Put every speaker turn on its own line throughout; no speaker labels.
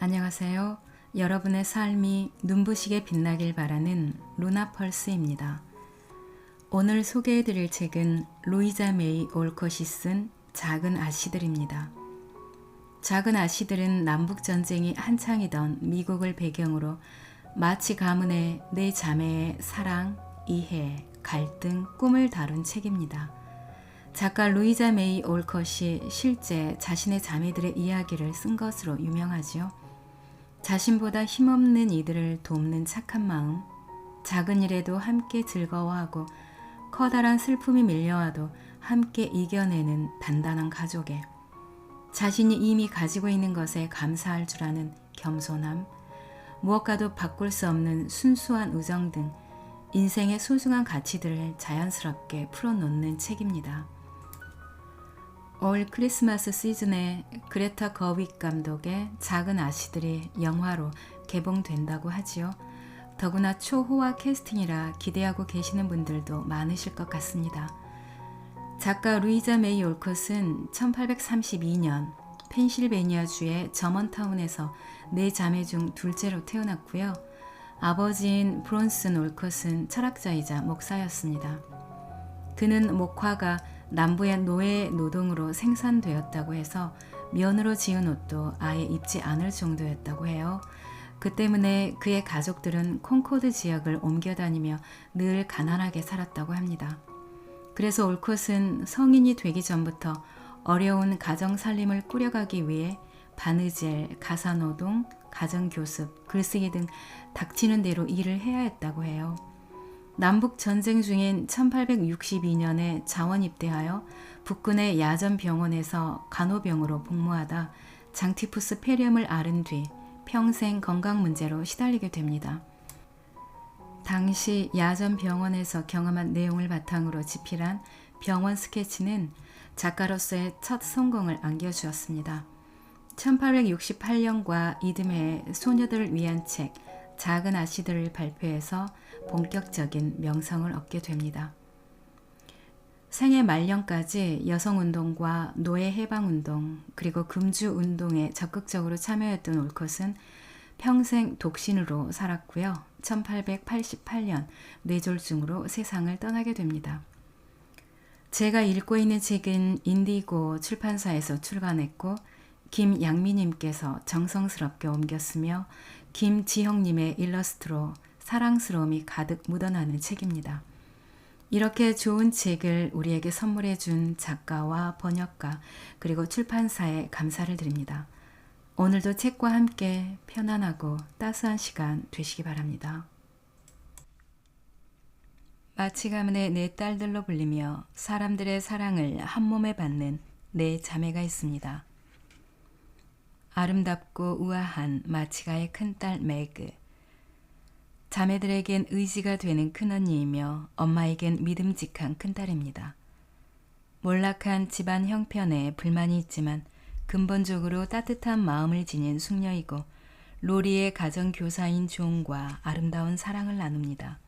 안녕하세요. 여러분의 삶이 눈부시게 빛나길 바라는 루나펄스입니다. 오늘 소개해드릴 책은 루이자 메이 올컷이 쓴 작은 아씨들입니다. 작은 아씨들은 남북전쟁이 한창이던 미국을 배경으로 마치 가문의 네 자매의 사랑, 이해, 갈등, 꿈을 다룬 책입니다. 작가 루이자 메이 올컷이 실제 자신의 자매들의 이야기를 쓴 것으로 유명하지요. 자신보다 힘없는 이들을 돕는 착한 마음, 작은 일에도 함께 즐거워하고 커다란 슬픔이 밀려와도 함께 이겨내는 단단한 가족에 자신이 이미 가지고 있는 것에 감사할 줄 아는 겸손함, 무엇과도 바꿀 수 없는 순수한 우정 등 인생의 소중한 가치들을 자연스럽게 풀어놓는 책입니다. 올 크리스마스 시즌에 그레타 거윅 감독의 작은 아씨들이 영화로 개봉된다고 하지요. 더구나 초호화 캐스팅이라 기대하고 계시는 분들도 많으실 것 같습니다. 작가 루이자 메이 올컷은 1832년 펜실베니아주의 저먼타운에서 네 자매 중 둘째로 태어났고요. 아버지인 브론슨 올컷은 철학자이자 목사였습니다. 그는 목화가 남부의 노예 노동으로 생산되었다고 해서 면으로 지은 옷도 아예 입지 않을 정도였다고 해요. 그 때문에 그의 가족들은 콩코드 지역을 옮겨 다니며 늘 가난하게 살았다고 합니다. 그래서 올컷은 성인이 되기 전부터 어려운 가정 살림을 꾸려가기 위해 바느질, 가사노동, 가정교습, 글쓰기 등 닥치는 대로 일을 해야 했다고 해요. 남북전쟁 중인 1862년에 자원 입대하여 북군의 야전병원에서 간호병으로 복무하다 장티푸스 폐렴을 앓은 뒤 평생 건강 문제로 시달리게 됩니다. 당시 야전병원에서 경험한 내용을 바탕으로 집필한 병원 스케치는 작가로서의 첫 성공을 안겨주었습니다. 1868년과 이듬해 소녀들을 위한 책 작은 아씨들을 발표해서 본격적인 명성을 얻게 됩니다. 생애 말년까지 여성운동과 노예해방운동 그리고 금주운동에 적극적으로 참여했던 올컷은 평생 독신으로 살았고요. 1888년 뇌졸중으로 세상을 떠나게 됩니다. 제가 읽고 있는 책은 인디고 출판사에서 출간했고 김양미님께서 정성스럽게 옮겼으며 김지형님의 일러스트로 사랑스러움이 가득 묻어나는 책입니다. 이렇게 좋은 책을 우리에게 선물해 준 작가와 번역가 그리고 출판사에 감사를 드립니다. 오늘도 책과 함께 편안하고 따스한 시간 되시기 바랍니다. 마치 가문의 네 딸들로 불리며 사람들의 사랑을 한 몸에 받는 네 자매가 있습니다. 아름답고 우아한 마치가의 큰딸 매그, 자매들에겐 의지가 되는 큰언니이며 엄마에겐 믿음직한 큰딸입니다. 몰락한 집안 형편에 불만이 있지만 근본적으로 따뜻한 마음을 지닌 숙녀이고 로리의 가정교사인 존과 아름다운 사랑을 나눕니다.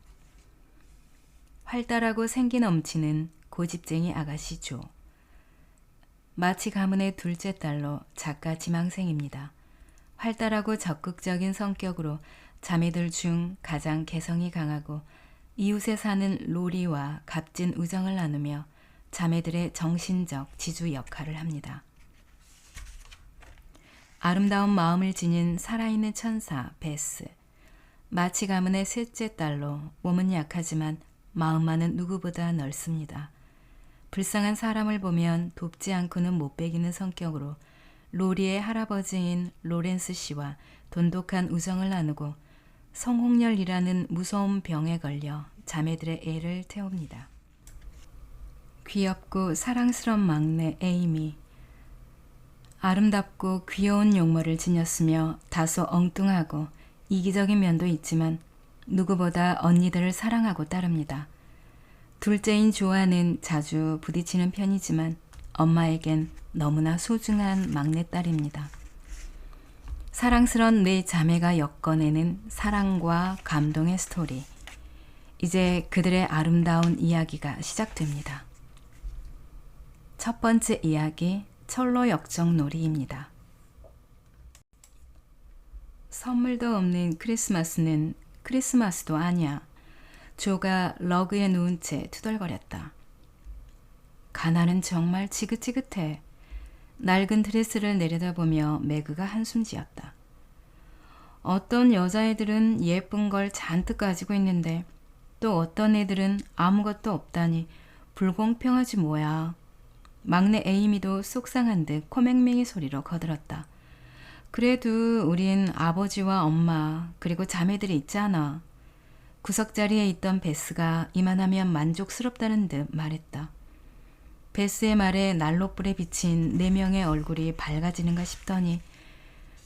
활달하고 생기 넘치는 고집쟁이 아가씨 조. 마치 가문의 둘째 딸로 작가 지망생입니다. 활달하고 적극적인 성격으로 자매들 중 가장 개성이 강하고 이웃에 사는 로리와 값진 우정을 나누며 자매들의 정신적 지주 역할을 합니다. 아름다운 마음을 지닌 살아있는 천사 베스. 마치 가문의 셋째 딸로 몸은 약하지만 마음만은 누구보다 넓습니다. 불쌍한 사람을 보면 돕지 않고는 못 배기는 성격으로 로리의 할아버지인 로렌스 씨와 돈독한 우정을 나누고 성홍열이라는 무서운 병에 걸려 자매들의 애를 태웁니다. 귀엽고 사랑스러운 막내 에이미. 아름답고 귀여운 용모를 지녔으며 다소 엉뚱하고 이기적인 면도 있지만 누구보다 언니들을 사랑하고 따릅니다. 둘째인 조아는 자주 부딪히는 편이지만 엄마에겐 너무나 소중한 막내딸입니다. 사랑스런 네 자매가 엮어내는 사랑과 감동의 스토리. 이제 그들의 아름다운 이야기가 시작됩니다. 첫 번째 이야기, 철로 역정놀이입니다. 선물도 없는 크리스마스는 크리스마스도 아니야. 조가 러그에 누운 채 투덜거렸다. 가난은 정말 지긋지긋해. 낡은 드레스를 내려다보며 매그가 한숨 지었다. 어떤 여자애들은 예쁜 걸 잔뜩 가지고 있는데 또 어떤 애들은 아무것도 없다니 불공평하지 뭐야. 막내 에이미도 속상한 듯 코맹맹이 소리로 거들었다. 그래도 우린 아버지와 엄마 그리고 자매들이 있잖아. 구석자리에 있던 베스가 이만하면 만족스럽다는 듯 말했다. 베스의 말에 난로불에 비친 4명의 얼굴이 밝아지는가 싶더니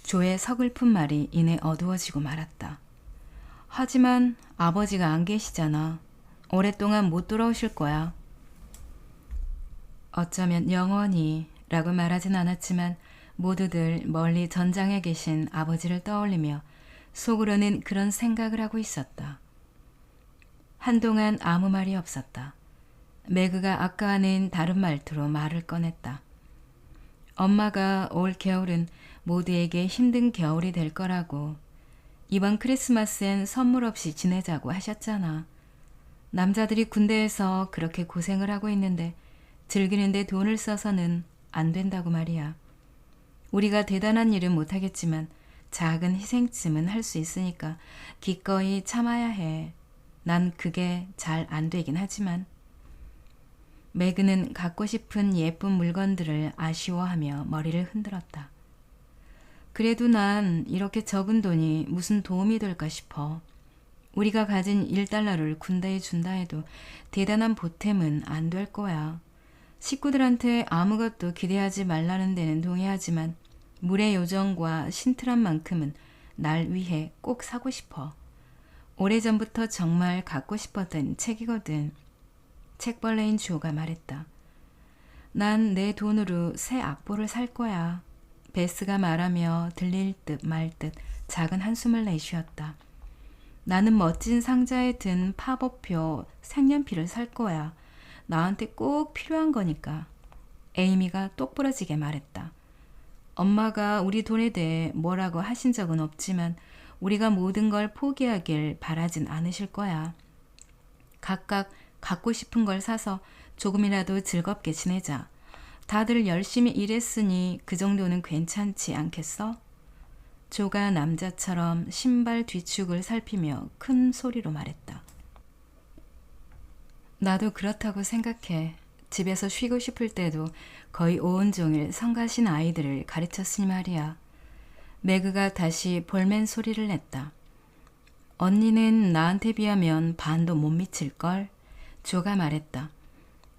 조의 서글픈 말이 이내 어두워지고 말았다. 하지만 아버지가 안 계시잖아. 오랫동안 못 돌아오실 거야. 어쩌면 영원히 라고 말하진 않았지만 모두들 멀리 전장에 계신 아버지를 떠올리며 속으로는 그런 생각을 하고 있었다. 한동안 아무 말이 없었다. 매그가 아까와는 다른 말투로 말을 꺼냈다. 엄마가 올 겨울은 모두에게 힘든 겨울이 될 거라고. 이번 크리스마스엔 선물 없이 지내자고 하셨잖아. 남자들이 군대에서 그렇게 고생을 하고 있는데 즐기는데 돈을 써서는 안 된다고 말이야. 우리가 대단한 일은 못하겠지만 작은 희생쯤은 할 수 있으니까 기꺼이 참아야 해. 난 그게 잘 안 되긴 하지만. 매그는 갖고 싶은 예쁜 물건들을 아쉬워하며 머리를 흔들었다. 그래도 난 이렇게 적은 돈이 무슨 도움이 될까 싶어. 우리가 가진 1달러를 군대에 준다 해도 대단한 보탬은 안 될 거야. 식구들한테 아무것도 기대하지 말라는 데는 동의하지만 물의 요정과 신트란만큼은 날 위해 꼭 사고 싶어. 오래전부터 정말 갖고 싶었던 책이거든. 책벌레인 조가 말했다. 난 내 돈으로 새 악보를 살 거야. 베스가 말하며 들릴 듯 말 듯 작은 한숨을 내쉬었다. 나는 멋진 상자에 든 팝업표 색연필을 살 거야. 나한테 꼭 필요한 거니까. 에이미가 똑부러지게 말했다. 엄마가 우리 돈에 대해 뭐라고 하신 적은 없지만 우리가 모든 걸 포기하길 바라진 않으실 거야. 각각 갖고 싶은 걸 사서 조금이라도 즐겁게 지내자. 다들 열심히 일했으니 그 정도는 괜찮지 않겠어? 조가 남자처럼 신발 뒤축을 살피며 큰 소리로 말했다. 나도 그렇다고 생각해. 집에서 쉬고 싶을 때도 거의 온종일 성가신 아이들을 가르쳤으니 말이야. 매그가 다시 볼멘 소리를 냈다. 언니는 나한테 비하면 반도 못 미칠걸? 조가 말했다.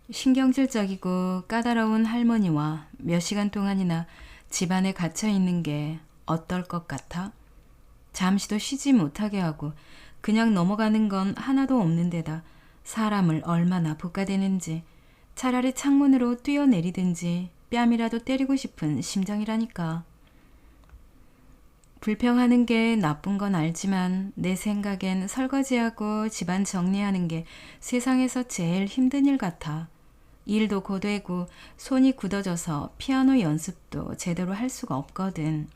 신경질적이고 까다로운 할머니와 몇 시간 동안이나 집안에 갇혀 있는 게 어떨 것 같아? 잠시도 쉬지 못하게 하고 그냥 넘어가는 건 하나도 없는 데다 사람을 얼마나 볶아대는지. 차라리 창문으로 뛰어내리든지 뺨이라도 때리고 싶은 심정이라니까. 불평하는 게 나쁜 건 알지만 내 생각엔 설거지하고 집안 정리하는 게 세상에서 제일 힘든 일 같아. 일도 고되고 손이 굳어져서 피아노 연습도 제대로 할 수가 없거든.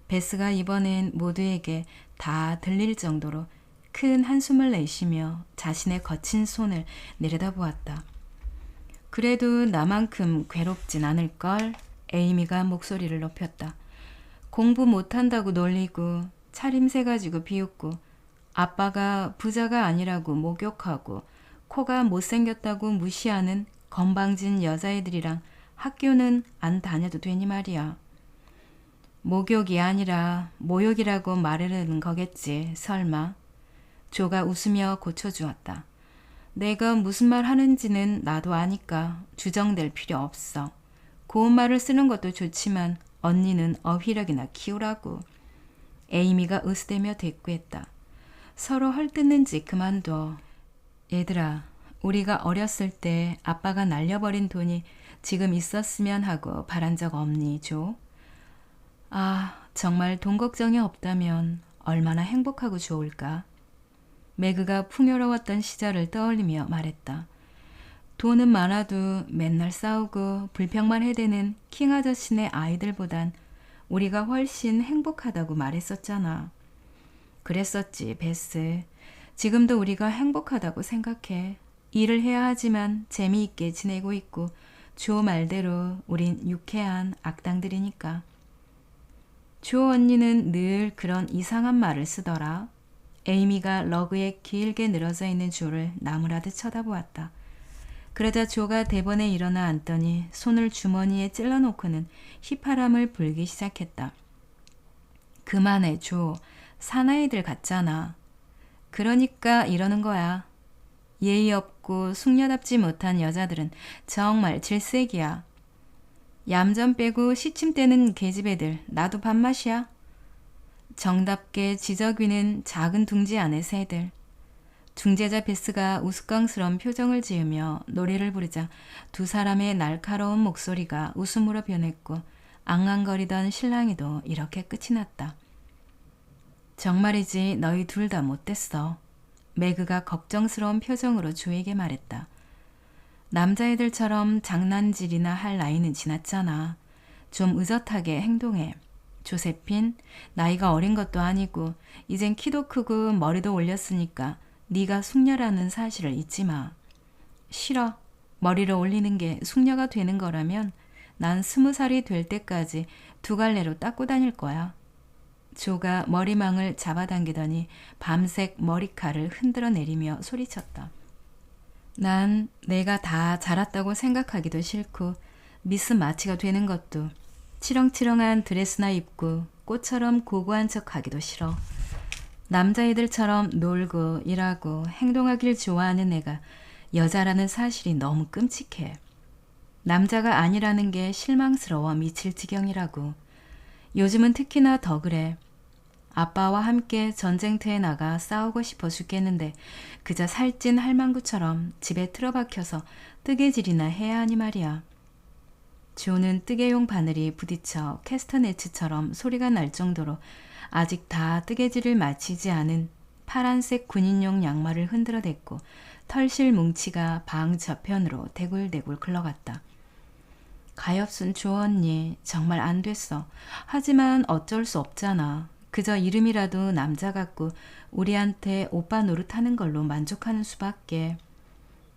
베스가 이번엔 모두에게 다 들릴 정도로 큰 한숨을 내쉬며 자신의 거친 손을 내려다보았다. 그래도 나만큼 괴롭진 않을걸? 에이미가 목소리를 높였다. 공부 못한다고 놀리고 차림새 가지고 비웃고 아빠가 부자가 아니라고 목욕하고 코가 못생겼다고 무시하는 건방진 여자애들이랑 학교는 안 다녀도 되니 말이야. 목욕이 아니라 모욕이라고 말하려는 거겠지, 설마. 조가 웃으며 고쳐주었다. 내가 무슨 말 하는지는 나도 아니까 주정될 필요 없어. 고운 말을 쓰는 것도 좋지만 언니는 어휘력이나 키우라고. 에이미가 으스대며 대꾸했다. 서로 헐뜯는지 그만둬. 얘들아, 우리가 어렸을 때 아빠가 날려버린 돈이 지금 있었으면 하고 바란 적 없니, 조? 아, 정말 돈 걱정이 없다면 얼마나 행복하고 좋을까? 매그가 풍요로웠던 시절을 떠올리며 말했다. 돈은 많아도 맨날 싸우고 불평만 해대는 킹 아저씨네 아이들보단 우리가 훨씬 행복하다고 말했었잖아. 그랬었지, 베스. 지금도 우리가 행복하다고 생각해. 일을 해야 하지만 재미있게 지내고 있고 조 말대로 우린 유쾌한 악당들이니까. 조 언니는 늘 그런 이상한 말을 쓰더라. 에이미가 러그에 길게 늘어져 있는 조를 나무라듯 쳐다보았다. 그러자 조가 대번에 일어나 앉더니 손을 주머니에 찔러놓고는 휘파람을 불기 시작했다. 그만해, 조. 사나이들 같잖아. 그러니까 이러는 거야. 예의 없고 숙녀답지 못한 여자들은 정말 질색이야. 얌전 빼고 시침 떼는 계집애들 나도 밥맛이야. 정답게 지저귀는 작은 둥지 안의 새들. 중재자 베스가 우스꽝스러운 표정을 지으며 노래를 부르자 두 사람의 날카로운 목소리가 웃음으로 변했고 앙앙거리던 신랑이도 이렇게 끝이 났다. 정말이지 너희 둘 다 못됐어. 매그가 걱정스러운 표정으로 조에게 말했다. 남자애들처럼 장난질이나 할 나이는 지났잖아. 좀 의젓하게 행동해. 조세핀, 나이가 어린 것도 아니고 이젠 키도 크고 머리도 올렸으니까 네가 숙녀라는 사실을 잊지 마. 싫어. 머리를 올리는 게 숙녀가 되는 거라면 난 20살이 될 때까지 두 갈래로 닦고 다닐 거야. 조가 머리망을 잡아당기더니 밤색 머리칼을 흔들어 내리며 소리쳤다. 난 내가 다 자랐다고 생각하기도 싫고 미스 마치가 되는 것도 치렁치렁한 드레스나 입고 꽃처럼 고고한 척 하기도 싫어. 남자애들처럼 놀고 일하고 행동하길 좋아하는 애가 여자라는 사실이 너무 끔찍해. 남자가 아니라는 게 실망스러워 미칠 지경이라고. 요즘은 특히나 더 그래. 아빠와 함께 전쟁터에 나가 싸우고 싶어 죽겠는데 그저 살찐 할망구처럼 집에 틀어박혀서 뜨개질이나 해야 하니 말이야. 조는 뜨개용 바늘이 부딪혀 캐스터네츠처럼 소리가 날 정도로 아직 다 뜨개질을 마치지 않은 파란색 군인용 양말을 흔들어댔고 털실 뭉치가 방 저편으로 대굴대굴 흘러갔다. 가엾은 조 언니 정말 안 됐어. 하지만 어쩔 수 없잖아. 그저 이름이라도 남자 같고 우리한테 오빠 노릇하는 걸로 만족하는 수밖에.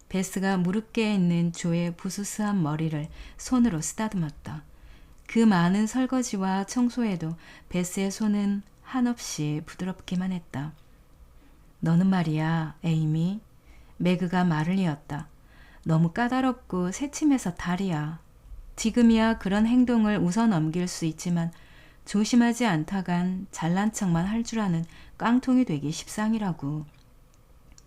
베스가 무릎께에 있는 조의 부스스한 머리를 손으로 쓰다듬었다. 그 많은 설거지와 청소에도 베스의 손은 한없이 부드럽기만 했다. 너는 말이야, 에이미. 매그가 말을 이었다. 너무 까다롭고 새침해서 탈이야. 지금이야 그런 행동을 웃어 넘길 수 있지만 조심하지 않다간 잘난 척만 할 줄 아는 깡통이 되기 십상이라고.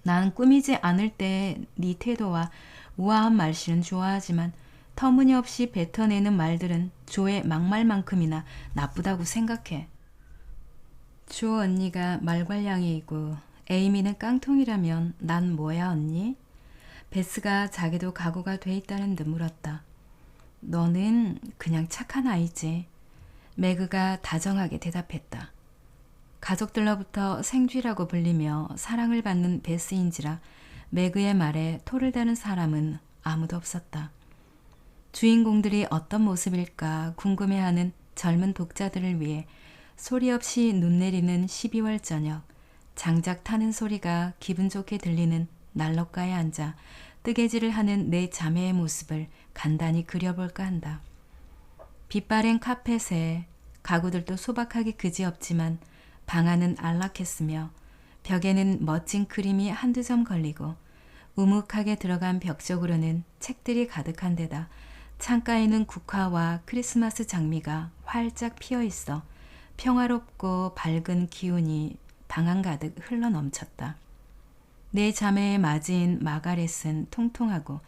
나는 꾸미지 않을 때 네 태도와 우아한 말씨는 좋아하지만 터무니없이 뱉어내는 말들은 조의 막말만큼이나 나쁘다고 생각해. 조 언니가 말괄량이고 에이미는 깡통이라면 난 뭐야 언니? 베스가 자기도 각오가 돼 있다는 듯 물었다. 너는 그냥 착한 아이지. 매그가 다정하게 대답했다. 가족들로부터 생쥐라고 불리며 사랑을 받는 베스인지라 매그의 말에 토를 다는 사람은 아무도 없었다. 주인공들이 어떤 모습일까 궁금해하는 젊은 독자들을 위해 소리 없이 눈 내리는 12월 저녁, 장작 타는 소리가 기분 좋게 들리는 난로가에 앉아 뜨개질을 하는 내 자매의 모습을 간단히 그려볼까 한다. 빛바랜 카펫에 가구들도 소박하게 그지없지만 방 안은 안락했으며 벽에는 멋진 그림이 한두 점 걸리고 우묵하게 들어간 벽 쪽으로는 책들이 가득한 데다 창가에는 국화와 크리스마스 장미가 활짝 피어 있어 평화롭고 밝은 기운이 방 안 가득 흘러넘쳤다. 내 자매의 맞이인 마가렛은 통통하고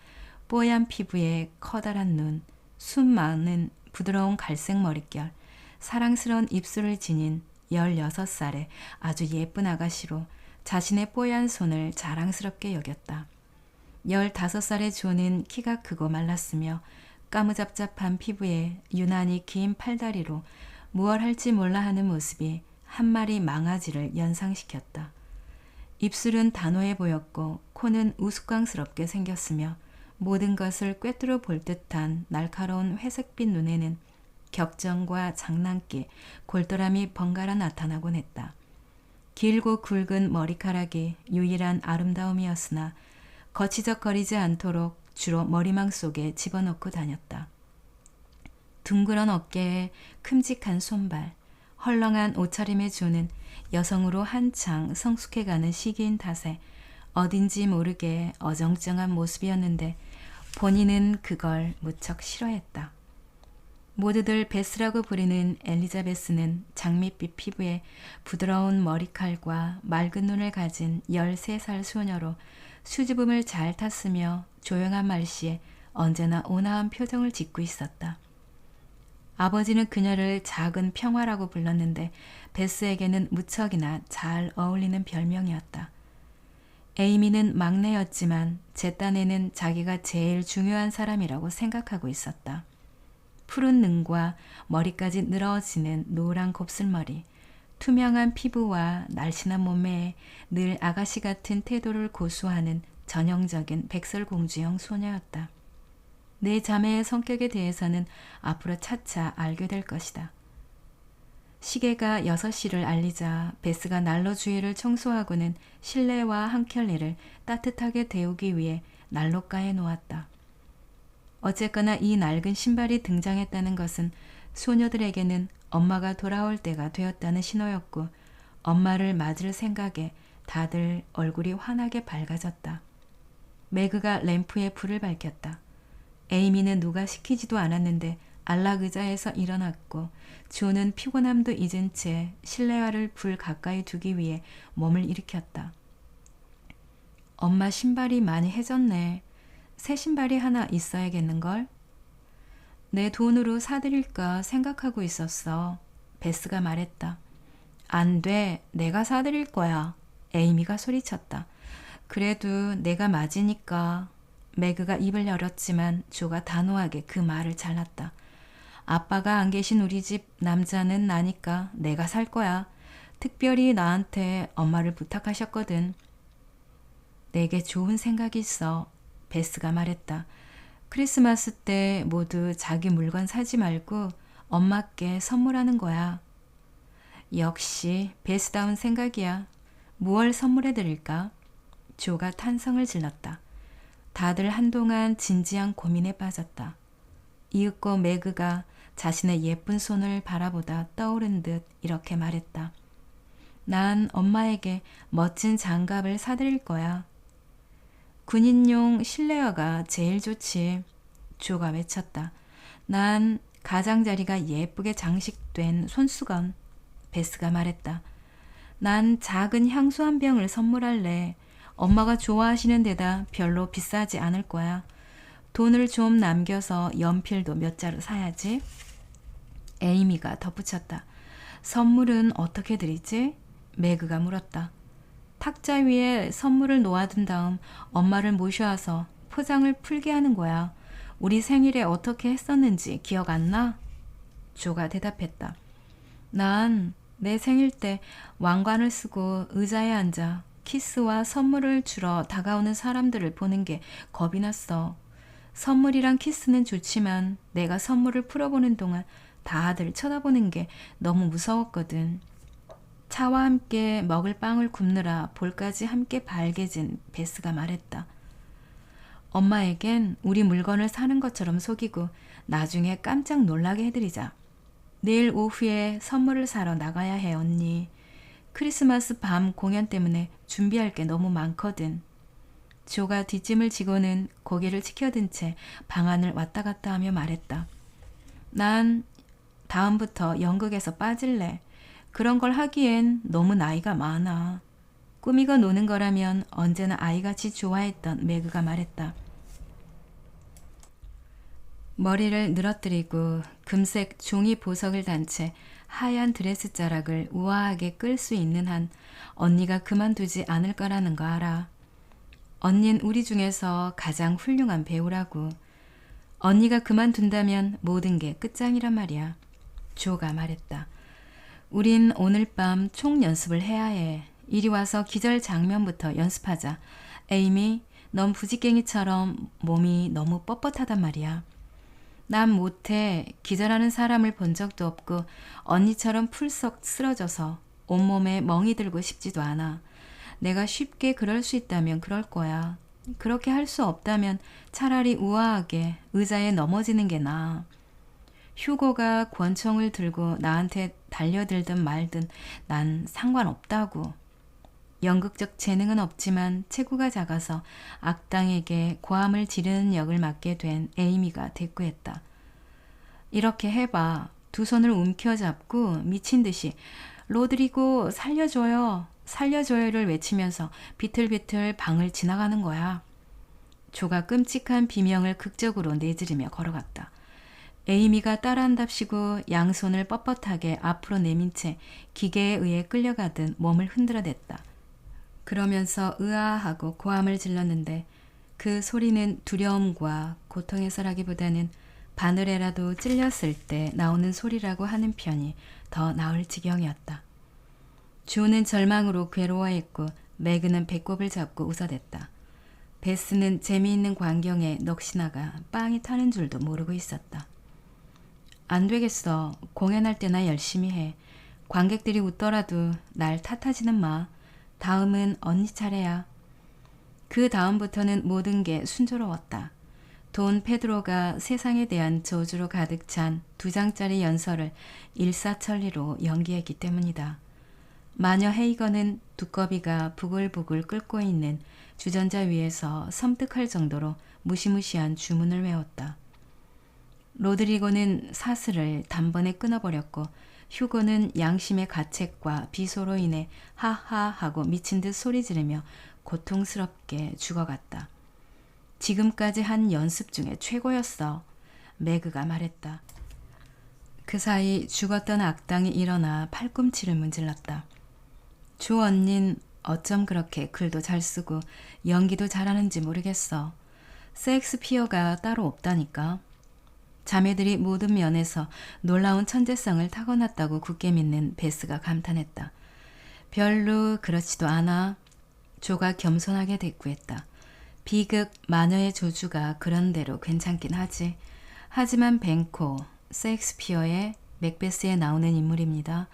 뽀얀 피부에 커다란 눈, 숨 많은 부드러운 갈색 머릿결, 사랑스러운 입술을 지닌 16살의 아주 예쁜 아가씨로 자신의 뽀얀 손을 자랑스럽게 여겼다. 15살의 조는 키가 크고 말랐으며 까무잡잡한 피부에 유난히 긴 팔다리로 무얼 할지 몰라 하는 모습이 한 마리 망아지를 연상시켰다. 입술은 단호해 보였고 코는 우스꽝스럽게 생겼으며 모든 것을 꿰뚫어 볼 듯한 날카로운 회색빛 눈에는 격정과 장난기, 골똘함이 번갈아 나타나곤 했다. 길고 굵은 머리카락이 유일한 아름다움이었으나 거치적거리지 않도록 주로 머리망 속에 집어넣고 다녔다. 둥그런 어깨에 큼직한 손발, 헐렁한 옷차림의 조는 여성으로 한창 성숙해가는 시기인 탓에 어딘지 모르게 어정쩡한 모습이었는데 본인은 그걸 무척 싫어했다. 모두들 베스라고 부리는 엘리자베스는 장밋빛 피부에 부드러운 머리칼과 맑은 눈을 가진 13살 소녀로 수줍음을 잘 탔으며 조용한 말씨에 언제나 온화한 표정을 짓고 있었다. 아버지는 그녀를 작은 평화라고 불렀는데 베스에게는 무척이나 잘 어울리는 별명이었다. 에이미는 막내였지만 제 딴에는 자기가 제일 중요한 사람이라고 생각하고 있었다. 푸른 눈과 머리까지 늘어지는 노란 곱슬머리, 투명한 피부와 날씬한 몸매에 늘 아가씨 같은 태도를 고수하는 전형적인 백설공주형 소녀였다. 내 자매의 성격에 대해서는 앞으로 차차 알게 될 것이다. 시계가 6시를 알리자 베스가 난로 주위를 청소하고는 실내와 한 켤레를 따뜻하게 데우기 위해 난로가에 놓았다. 어쨌거나 이 낡은 신발이 등장했다는 것은 소녀들에게는 엄마가 돌아올 때가 되었다는 신호였고 엄마를 맞을 생각에 다들 얼굴이 환하게 밝아졌다. 매그가 램프에 불을 밝혔다. 에이미는 누가 시키지도 않았는데 안락 의자에서 일어났고 조는 피곤함도 잊은 채 실내화를 불 가까이 두기 위해 몸을 일으켰다. 엄마 신발이 많이 해졌네. 새 신발이 하나 있어야겠는걸? 내 돈으로 사드릴까 생각하고 있었어. 베스가 말했다. 안 돼. 내가 사드릴 거야. 에이미가 소리쳤다. 그래도 내가 맞으니까. 매그가 입을 열었지만 조가 단호하게 그 말을 잘랐다. 아빠가 안 계신 우리 집 남자는 나니까 내가 살 거야. 특별히 나한테 엄마를 부탁하셨거든. 내게 좋은 생각이 있어. 베스가 말했다. 크리스마스 때 모두 자기 물건 사지 말고 엄마께 선물하는 거야. 역시 베스다운 생각이야. 무얼 선물해 드릴까? 조가 탄성을 질렀다. 다들 한동안 진지한 고민에 빠졌다. 이윽고 매그가 자신의 예쁜 손을 바라보다 떠오른 듯 이렇게 말했다. 난 엄마에게 멋진 장갑을 사드릴 거야. 군인용 실내화가 제일 좋지. 조가 외쳤다. 난 가장자리가 예쁘게 장식된 손수건. 베스가 말했다. 난 작은 향수 한 병을 선물할래. 엄마가 좋아하시는 데다 별로 비싸지 않을 거야. 돈을 좀 남겨서 연필도 몇 자루 사야지. 에이미가 덧붙였다. 선물은 어떻게 드리지? 매그가 물었다. 탁자 위에 선물을 놓아둔 다음 엄마를 모셔와서 포장을 풀게 하는 거야. 우리 생일에 어떻게 했었는지 기억 안 나? 조가 대답했다. 난 내 생일 때 왕관을 쓰고 의자에 앉아 키스와 선물을 주러 다가오는 사람들을 보는 게 겁이 났어. 선물이랑 키스는 좋지만 내가 선물을 풀어보는 동안 다들 쳐다보는 게 너무 무서웠거든. 차와 함께 먹을 빵을 굽느라 볼까지 함께 발개진 베스가 말했다. 엄마에겐 우리 물건을 사는 것처럼 속이고 나중에 깜짝 놀라게 해드리자. 내일 오후에 선물을 사러 나가야 해, 언니. 크리스마스 밤 공연 때문에 준비할 게 너무 많거든. 조가 뒷짐을 지고는 고개를 치켜든 채 방안을 왔다 갔다 하며 말했다. 난 다음부터 연극에서 빠질래. 그런 걸 하기엔 너무 나이가 많아. 꾸미고 노는 거라면 언제나 아이같이 좋아했던 매그가 말했다. 머리를 늘어뜨리고 금색 종이 보석을 단 채 하얀 드레스 자락을 우아하게 끌 수 있는 한 언니가 그만두지 않을 거라는 거 알아. 언닌 우리 중에서 가장 훌륭한 배우라고. 언니가 그만둔다면 모든 게 끝장이란 말이야. 조가 말했다. 우린 오늘 밤 총 연습을 해야 해. 이리 와서 기절 장면부터 연습하자. 에이미, 넌 부지깽이처럼 몸이 너무 뻣뻣하단 말이야. 난 못해. 기절하는 사람을 본 적도 없고 언니처럼 풀썩 쓰러져서 온몸에 멍이 들고 싶지도 않아. 내가 쉽게 그럴 수 있다면 그럴 거야. 그렇게 할 수 없다면 차라리 우아하게 의자에 넘어지는 게 나아. 휴고가 권총을 들고 나한테 달려들든 말든 난 상관없다고. 연극적 재능은 없지만 체구가 작아서 악당에게 고함을 지르는 역을 맡게 된 에이미가 대꾸했다. 이렇게 해봐. 두 손을 움켜잡고 미친 듯이 로드리고 살려줘요. 살려줘요를 외치면서 비틀비틀 방을 지나가는 거야. 조가 끔찍한 비명을 극적으로 내지르며 걸어갔다. 에이미가 따라한답시고 양손을 뻣뻣하게 앞으로 내민 채 기계에 의해 끌려가듯 몸을 흔들어댔다. 그러면서 으아하고 고함을 질렀는데 그 소리는 두려움과 고통에서라기보다는 바늘에라도 찔렸을 때 나오는 소리라고 하는 편이 더 나을 지경이었다. 조는 절망으로 괴로워했고 매그는 배꼽을 잡고 웃어댔다. 베스는 재미있는 광경에 넋이 나가 빵이 타는 줄도 모르고 있었다. 안 되겠어. 공연할 때나 열심히 해. 관객들이 웃더라도 날 탓하지는 마. 다음은 언니 차례야. 그 다음부터는 모든 게 순조로웠다. 돈 페드로가 세상에 대한 저주로 가득 찬 2장짜리 연설을 일사천리로 연기했기 때문이다. 마녀 헤이건은 두꺼비가 부글부글 끓고 있는 주전자 위에서 섬뜩할 정도로 무시무시한 주문을 외웠다. 로드리고는 사슬을 단번에 끊어버렸고 휴고는 양심의 가책과 비소로 인해 하하하고 미친 듯 소리 지르며 고통스럽게 죽어갔다. 지금까지 한 연습 중에 최고였어. 매그가 말했다. 그 사이 죽었던 악당이 일어나 팔꿈치를 문질렀다. 조 언닌 어쩜 그렇게 글도 잘 쓰고 연기도 잘하는지 모르겠어. 셰익스피어가 따로 없다니까. 자매들이 모든 면에서 놀라운 천재성을 타고났다고 굳게 믿는 베스가 감탄했다. 별로 그렇지도 않아. 조가 겸손하게 대꾸했다. 비극 마녀의 조주가 그런대로 괜찮긴 하지. 하지만 벤코, 셰익스피어의 맥베스에 나오는 인물입니다.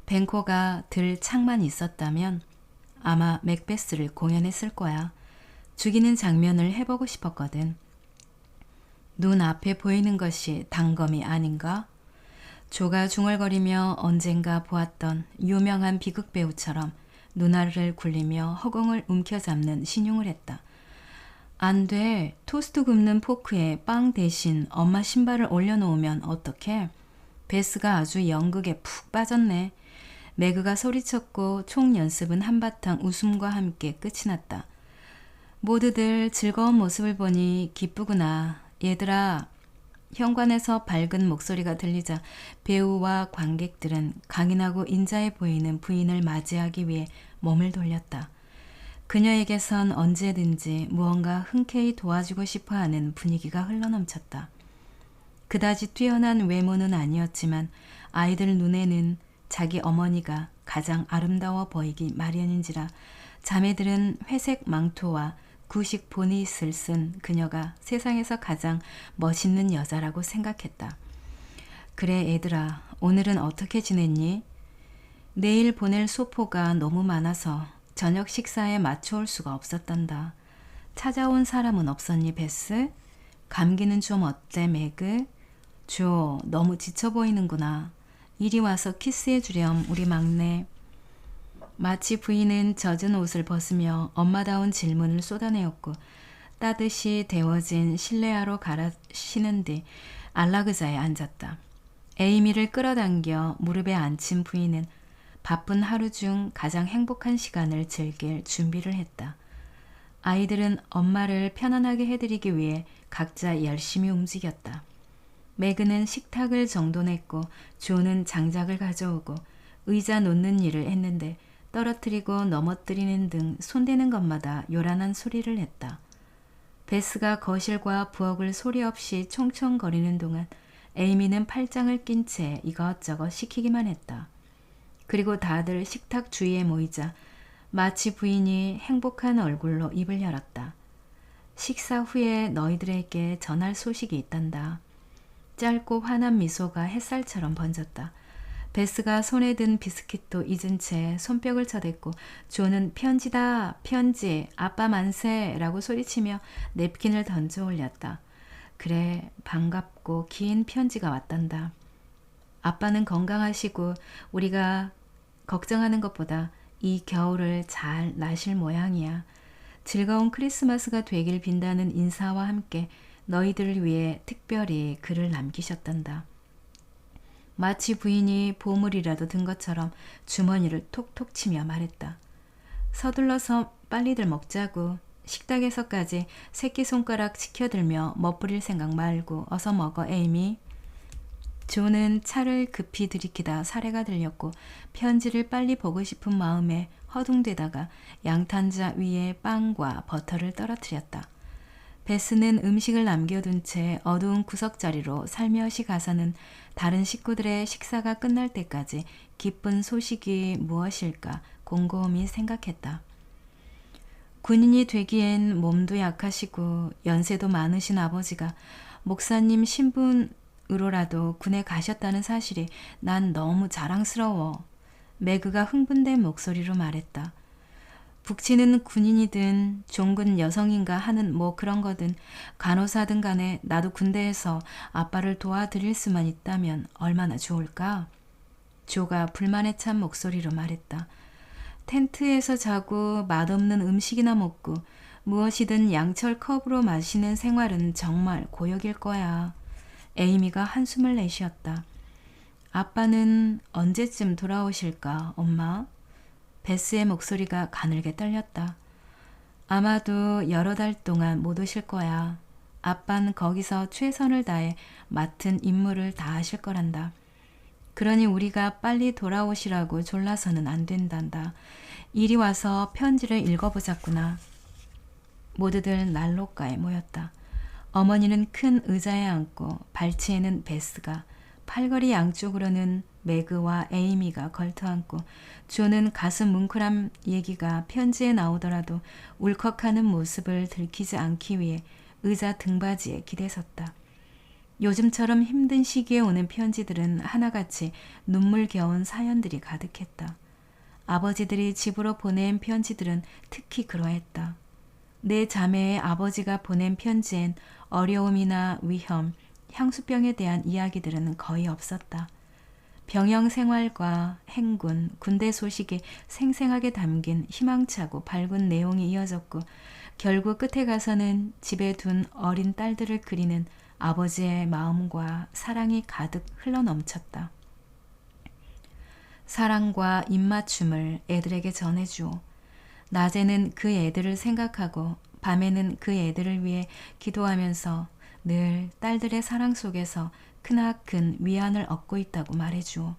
벤코가 들 창만 있었다면 아마 맥베스를 공연했을 거야. 죽이는 장면을 해보고 싶었거든. 눈앞에 보이는 것이 단검이 아닌가? 조가 중얼거리며 언젠가 보았던 유명한 비극 배우처럼 눈알을 굴리며 허공을 움켜잡는 신용을 했다. 안 돼. 토스트 굽는 포크에 빵 대신 엄마 신발을 올려놓으면 어떡해? 베스가 아주 연극에 푹 빠졌네. 매그가 소리쳤고 총 연습은 한바탕 웃음과 함께 끝이 났다. 모두들 즐거운 모습을 보니 기쁘구나. 얘들아. 현관에서 밝은 목소리가 들리자 배우와 관객들은 강인하고 인자해 보이는 부인을 맞이하기 위해 몸을 돌렸다. 그녀에게선 언제든지 무언가 흔쾌히 도와주고 싶어하는 분위기가 흘러넘쳤다. 그다지 뛰어난 외모는 아니었지만 아이들 눈에는 자기 어머니가 가장 아름다워 보이기 마련인지라 자매들은 회색 망토와 구식 보닛을 쓴 그녀가 세상에서 가장 멋있는 여자라고 생각했다. 그래 애들아, 오늘은 어떻게 지냈니? 내일 보낼 소포가 너무 많아서 저녁 식사에 맞춰올 수가 없었단다. 찾아온 사람은 없었니 베스? 감기는 좀 어때 매그? 조, 너무 지쳐 보이는구나. 이리 와서 키스해 주렴 우리 막내. 마치 부인은 젖은 옷을 벗으며 엄마다운 질문을 쏟아내었고 따뜻이 데워진 실내화로 갈아 신은 뒤 안락의자에 앉았다. 에이미를 끌어당겨 무릎에 앉힌 부인은 바쁜 하루 중 가장 행복한 시간을 즐길 준비를 했다. 아이들은 엄마를 편안하게 해드리기 위해 각자 열심히 움직였다. 매그는 식탁을 정돈했고 조는 장작을 가져오고 의자 놓는 일을 했는데 떨어뜨리고 넘어뜨리는 등 손대는 것마다 요란한 소리를 냈다. 베스가 거실과 부엌을 소리 없이 총총거리는 동안 에이미는 팔짱을 낀 채 이것저것 시키기만 했다. 그리고 다들 식탁 주위에 모이자 마치 부인이 행복한 얼굴로 입을 열었다. 식사 후에 너희들에게 전할 소식이 있단다. 짧고 환한 미소가 햇살처럼 번졌다. 베스가 손에 든 비스킷도 잊은 채 손뼉을 쳐댔고 조는 편지다 편지 아빠 만세 라고 소리치며 냅킨을 던져 올렸다. 그래 반갑고 긴 편지가 왔단다. 아빠는 건강하시고 우리가 걱정하는 것보다 이 겨울을 잘 나실 모양이야. 즐거운 크리스마스가 되길 빈다는 인사와 함께 너희들을 위해 특별히 글을 남기셨단다. 마치 부인이 보물이라도 든 것처럼 주머니를 톡톡 치며 말했다. 서둘러서 빨리들 먹자고. 식탁에서까지 새끼손가락 치켜들며 멋부릴 생각 말고 어서 먹어 에이미. 조는 차를 급히 들이키다 사례가 들렸고 편지를 빨리 보고 싶은 마음에 허둥대다가 양탄자 위에 빵과 버터를 떨어뜨렸다. 베스는 음식을 남겨둔 채 어두운 구석자리로 살며시 가서는 다른 식구들의 식사가 끝날 때까지 기쁜 소식이 무엇일까 곰곰이 생각했다. 군인이 되기엔 몸도 약하시고 연세도 많으신 아버지가 목사님 신분으로라도 군에 가셨다는 사실이 난 너무 자랑스러워. 매그가 흥분된 목소리로 말했다. 북치는 군인이든 종군 여성인가 하는 뭐 그런 거든 간호사든 간에 나도 군대에서 아빠를 도와드릴 수만 있다면 얼마나 좋을까? 조가 불만에 찬 목소리로 말했다. 텐트에서 자고 맛없는 음식이나 먹고 무엇이든 양철 컵으로 마시는 생활은 정말 고역일 거야. 에이미가 한숨을 내쉬었다. 아빠는 언제쯤 돌아오실까, 엄마? 베스의 목소리가 가늘게 떨렸다. 아마도 여러 달 동안 못 오실 거야. 아빠는 거기서 최선을 다해 맡은 임무를 다 하실 거란다. 그러니 우리가 빨리 돌아오시라고 졸라서는 안 된단다. 이리 와서 편지를 읽어보자꾸나. 모두들 난로가에 모였다. 어머니는 큰 의자에 앉고 발치에는 베스가, 팔걸이 양쪽으로는 매그와 에이미가 걸터앉고 조는 가슴 뭉클한 얘기가 편지에 나오더라도 울컥하는 모습을 들키지 않기 위해 의자 등받이에 기대섰다. 요즘처럼 힘든 시기에 오는 편지들은 하나같이 눈물겨운 사연들이 가득했다. 아버지들이 집으로 보낸 편지들은 특히 그러했다. 내 자매의 아버지가 보낸 편지엔 어려움이나 위험, 향수병에 대한 이야기들은 거의 없었다. 병영 생활과 행군, 군대 소식이 생생하게 담긴 희망차고 밝은 내용이 이어졌고 결국 끝에 가서는 집에 둔 어린 딸들을 그리는 아버지의 마음과 사랑이 가득 흘러넘쳤다. 사랑과 입맞춤을 애들에게 전해주오. 낮에는 그 애들을 생각하고 밤에는 그 애들을 위해 기도하면서 늘 딸들의 사랑 속에서 크나큰 위안을 얻고 있다고 말해주오.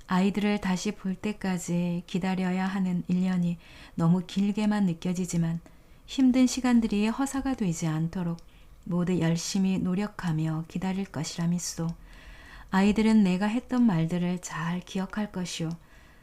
아이들을 다시 볼 때까지 기다려야 하는 1년이 너무 길게만 느껴지지만 힘든 시간들이 허사가 되지 않도록 모두 열심히 노력하며 기다릴 것이라 믿소. 아이들은 내가 했던 말들을 잘 기억할 것이오.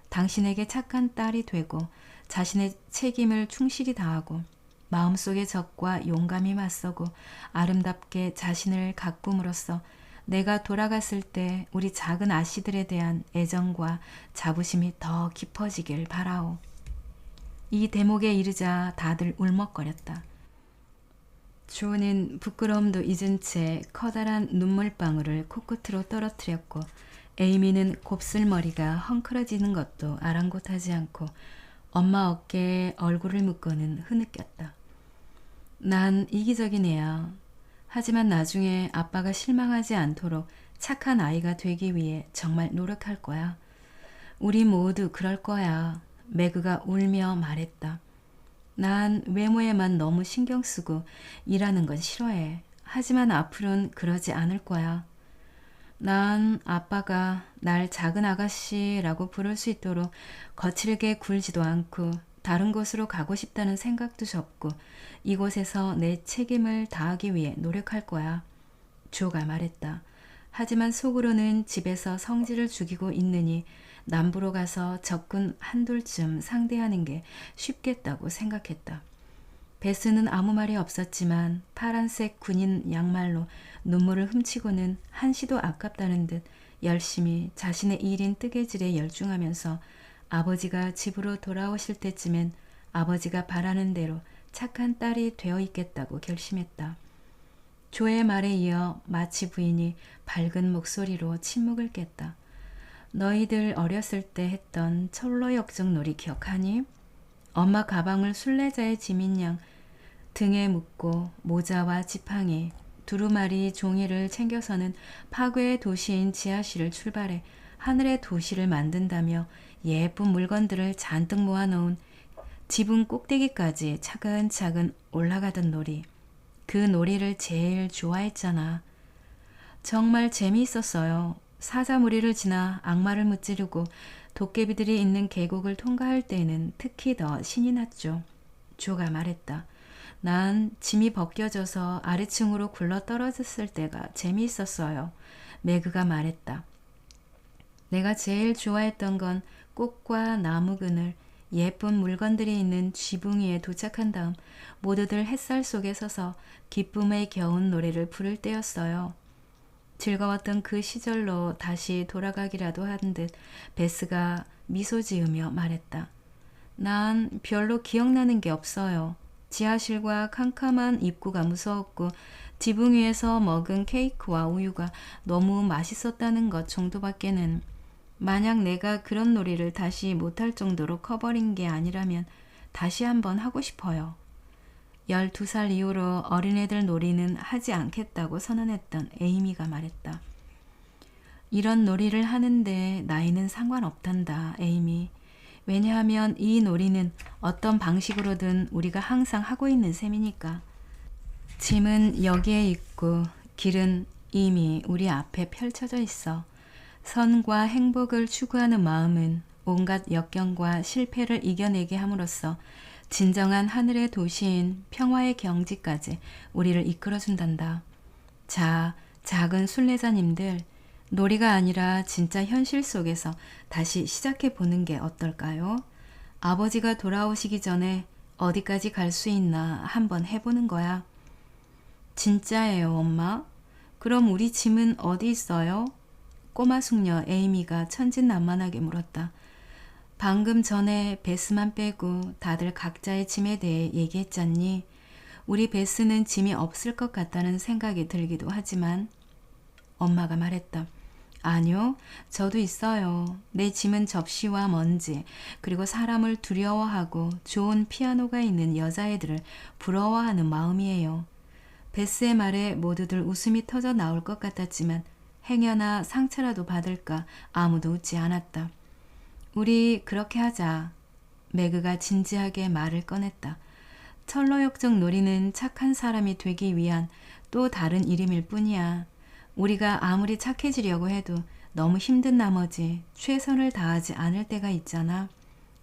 당신에게 착한 딸이 되고 자신의 책임을 충실히 다하고 마음속의 적과 용감히 맞서고 아름답게 자신을 가꿈으로써 내가 돌아갔을 때 우리 작은 아씨들에 대한 애정과 자부심이 더 깊어지길 바라오. 이 대목에 이르자 다들 울먹거렸다. 조는 부끄러움도 잊은 채 커다란 눈물방울을 코끝으로 떨어뜨렸고 에이미는 곱슬머리가 헝클어지는 것도 아랑곳하지 않고 엄마 어깨에 얼굴을 묶고는 흐느꼈다. 난 이기적인 애야. 하지만 나중에 아빠가 실망하지 않도록 착한 아이가 되기 위해 정말 노력할 거야. 우리 모두 그럴 거야. 매그가 울며 말했다. 난 외모에만 너무 신경 쓰고 일하는 건 싫어해. 하지만 앞으로는 그러지 않을 거야. 난 아빠가 날 작은 아가씨라고 부를 수 있도록 거칠게 굴지도 않고 다른 곳으로 가고 싶다는 생각도 접고 이곳에서 내 책임을 다하기 위해 노력할 거야. 조가 말했다. 하지만 속으로는 집에서 성질을 죽이고 있느니 남부로 가서 적군 한둘쯤 상대하는 게 쉽겠다고 생각했다. 베스는 아무 말이 없었지만 파란색 군인 양말로 눈물을 훔치고는 한시도 아깝다는 듯 열심히 자신의 일인 뜨개질에 열중하면서 아버지가 집으로 돌아오실 때쯤엔 아버지가 바라는 대로 착한 딸이 되어 있겠다고 결심했다. 조의 말에 이어 마치 부인이 밝은 목소리로 침묵을 깼다. 너희들 어렸을 때 했던 철로 역정 놀이 기억하니? 엄마 가방을 순례자의 짐인 양 등에 묶고 모자와 지팡이, 두루마리 종이를 챙겨서는 파괴의 도시인 지하실을 출발해 하늘의 도시를 만든다며 예쁜 물건들을 잔뜩 모아놓은 지붕 꼭대기까지 차근차근 올라가던 놀이. 그 놀이를 제일 좋아했잖아. 정말 재미있었어요. 사자무리를 지나 악마를 무찌르고 도깨비들이 있는 계곡을 통과할 때에는 특히 더 신이 났죠. 조가 말했다. 난 짐이 벗겨져서 아래층으로 굴러 떨어졌을 때가 재미있었어요. 매그가 말했다. 내가 제일 좋아했던 건 꽃과 나무 그늘, 예쁜 물건들이 있는 지붕 위에 도착한 다음 모두들 햇살 속에 서서 기쁨의 겨운 노래를 부를 때였어요. 즐거웠던 그 시절로 다시 돌아가기라도 한 듯 베스가 미소 지으며 말했다. 난 별로 기억나는 게 없어요. 지하실과 캄캄한 입구가 무서웠고 지붕 위에서 먹은 케이크와 우유가 너무 맛있었다는 것 정도밖에는. 만약 내가 그런 놀이를 다시 못할 정도로 커버린 게 아니라면 다시 한번 하고 싶어요. 12살 이후로 어린애들 놀이는 하지 않겠다고 선언했던 에이미가 말했다. 이런 놀이를 하는데 나이는 상관없단다, 에이미. 왜냐하면 이 놀이는 어떤 방식으로든 우리가 항상 하고 있는 셈이니까. 짐은 여기에 있고 길은 이미 우리 앞에 펼쳐져 있어. 선과 행복을 추구하는 마음은 온갖 역경과 실패를 이겨내게 함으로써 진정한 하늘의 도시인 평화의 경지까지 우리를 이끌어준단다. 자, 작은 순례자님들, 놀이가 아니라 진짜 현실 속에서 다시 시작해보는 게 어떨까요? 아버지가 돌아오시기 전에 어디까지 갈 수 있나 한번 해보는 거야. 진짜예요, 엄마? 그럼 우리 짐은 어디 있어요? 꼬마 숙녀 에이미가 천진난만하게 물었다. 방금 전에 베스만 빼고 다들 각자의 짐에 대해 얘기했잖니. 우리 베스는 짐이 없을 것 같다는 생각이 들기도 하지만 엄마가 말했다. 아니요, 저도 있어요. 내 짐은 접시와 먼지, 그리고 사람을 두려워하고 좋은 피아노가 있는 여자애들을 부러워하는 마음이에요. 베스의 말에 모두들 웃음이 터져 나올 것 같았지만 행여나 상처라도 받을까 아무도 웃지 않았다. 우리 그렇게 하자. 매그가 진지하게 말을 꺼냈다. 철로역정 놀이는 착한 사람이 되기 위한 또 다른 이름일 뿐이야. 우리가 아무리 착해지려고 해도 너무 힘든 나머지 최선을 다하지 않을 때가 있잖아.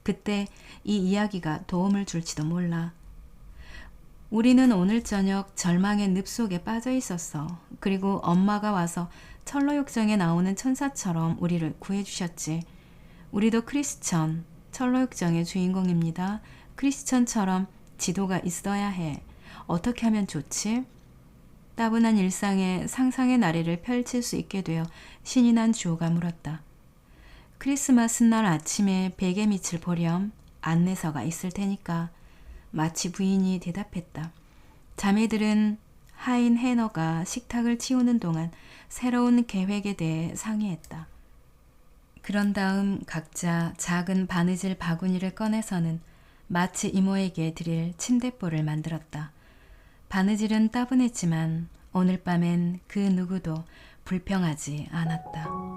그때 이 이야기가 도움을 줄지도 몰라. 우리는 오늘 저녁 절망의 늪 속에 빠져 있었어. 그리고 엄마가 와서 철로역정에 나오는 천사처럼 우리를 구해주셨지. 우리도 크리스천, 철로역정의 주인공입니다. 크리스천처럼 지도가 있어야 해. 어떻게 하면 좋지? 따분한 일상에 상상의 나래를 펼칠 수 있게 되어 신이 난 주호가 물었다. 크리스마스 날 아침에 베개 밑을 보렴. 안내서가 있을 테니까. 마치 부인이 대답했다. 자매들은 하인 해너가 식탁을 치우는 동안 새로운 계획에 대해 상의했다. 그런 다음 각자 작은 바느질 바구니를 꺼내서는 마치 이모에게 드릴 침대볼을 만들었다. 바느질은 따분했지만 오늘 밤엔 그 누구도 불평하지 않았다.